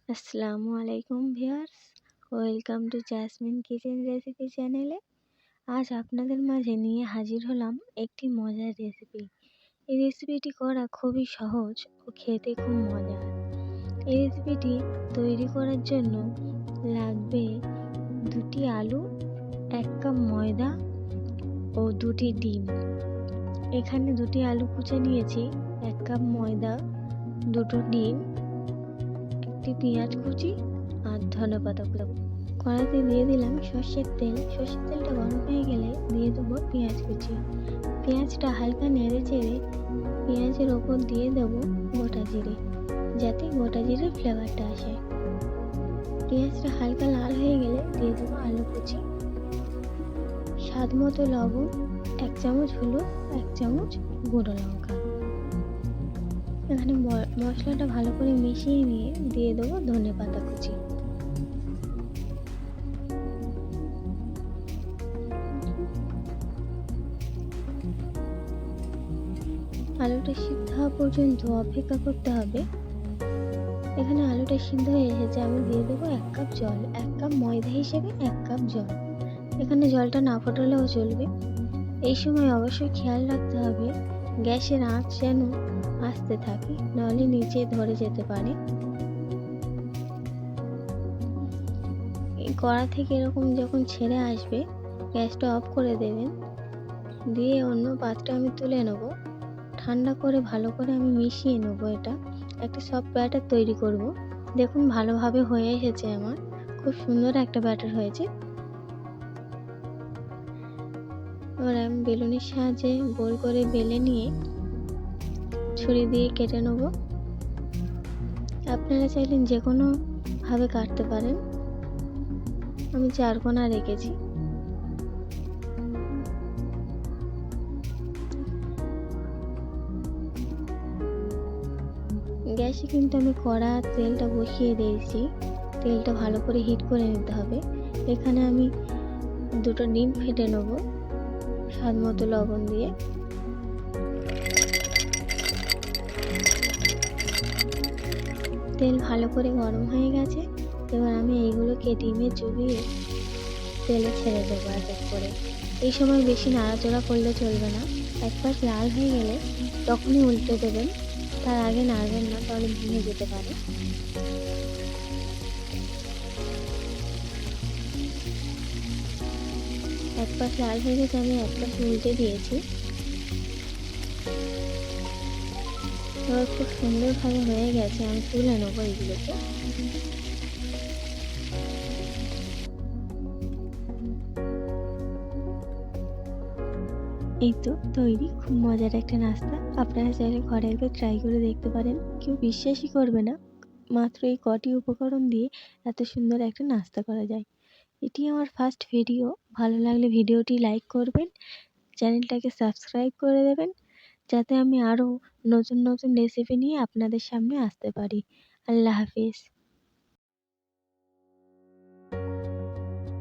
আসসালামু আলাইকুম viewers, welcome to jasmine kitchen recipe চ্যানেলে। আজ আপনাদের মাঝে নিয়ে হাজির হলাম একটি মজার রেসিপি। এই রেসিপিটি করা খুবই সহজ ও খেতে খুব মজার। এই রেসিপিটি তৈরি করার জন্য লাগবে 2টি আলু, 1 কাপ ময়দা ও 2টি ডিম। এখানে 2টি আলু কুচে নিয়েছি, 1 কাপ ময়দা, 2টো ডিম, একটি পেঁয়াজ কুচি আর ধনেপাতা কুচি। কড়াইতে দিয়ে দিলাম সর্ষের তেল। সর্ষের তেলটা গরম হয়ে গেলে দিয়ে দেবো পেঁয়াজ কুচি। পেঁয়াজটা হালকা নেড়ে চেড়ে পেঁয়াজের ওপর দিয়ে দেবো গোটা জিরে, যাতে গোটা জিরের ফ্লেভারটা আসে। পেঁয়াজটা হালকা লাল হয়ে গেলে দিয়ে দেবো আলু কুচি, স্বাদ মতো লবণ, 1 চামচ হলুদ, 1 চামচ গুঁড়ো লঙ্কা। এখানে মশলাটা ভালো করে মিশিয়ে নিয়ে দিয়ে দেবো ধনেপাতা কুচি। আলুটা সিদ্ধ হওয়া পর্যন্ত অপেক্ষা করতে হবে। এখানে আলুটা সিদ্ধ হয়ে এসেছে, আমি দিয়ে দেবো 1 কাপ জল। 1 কাপ ময়দা হিসেবে 1 কাপ জল। এখানে জলটা না ফোটালেও চলবে। এই সময় অবশ্যই খেয়াল রাখতে হবে গ্যাসের আঁচ যেন আস্তে থাকে, নাহলে নিচে ধরে যেতে পারে। এই কড়া থেকে এরকম যখন ছেড়ে আসবে গ্যাসটা অফ করে দেবেন, দিয়ে অন্য পাত্রে আমি তুলে নেব। ঠান্ডা করে ভালো করে আমি মিশিয়ে নেব। এটা একটা সফট ব্যাটার তৈরি করব। দেখুন ভালোভাবে হয়ে এসেছে, আমার খুব সুন্দর একটা ব্যাটার হয়েছে। এবার আমি বেলুনের সাহায্যে গোল করে বেলে নিয়ে ছুরি দিয়ে কেটে নেব। আপনারা চাইলে যে কোনো ভাবে কাটতে পারেন, আমি 4 কোণা রেখেছি। গ্যাসে কিন্তু আমি কড়া তেলটা বসিয়ে দিয়েছি। তেলটা ভালো করে হিট করে নিতে হবে। এখানে আমি 2টো ডিম ফেটে নেব স্বাদ মতো লবণ দিয়ে। তেল ভালো করে গরম হয়ে গেছে। এবার আমি এইগুলোকে ডিমে চুবিয়ে তেলে ছেড়ে দেবো এক এক করে। এই সময় বেশি নাড়াচাড়া করলে চলবে না। এক পাশ লাল হয়ে গেলে তখনই উল্টে দেবেন, তার আগে নাড়বেন না, তাহলে ভেঙে যেতে পারে। এক পাশ লাল হয়ে গেছে, আমি এক পাশ উল্টে দিয়েছি। এবার খুব সুন্দরভাবে হয়ে গেছে, আমি তুলে নেবো এগুলোকে। এই তো তৈরি খুব মজার একটা নাস্তা। আপনারা চাইলে ঘরে একবার ট্রাই করে দেখতে পারেন। কেউ বিশ্বাসই করবে না মাত্র এই কটি উপকরণ দিয়ে এত সুন্দর একটা নাস্তা করা যায়। এটি আমার ফার্স্ট ভিডিও। ভালো লাগলে ভিডিওটি লাইক করবেন, চ্যানেলটাকে সাবস্ক্রাইব করে দেবেন, যাতে আমি আরও নতুন নতুন রেসিপি নিয়ে আপনাদের সামনে আসতে পারি। আল্লাহ হাফিজ।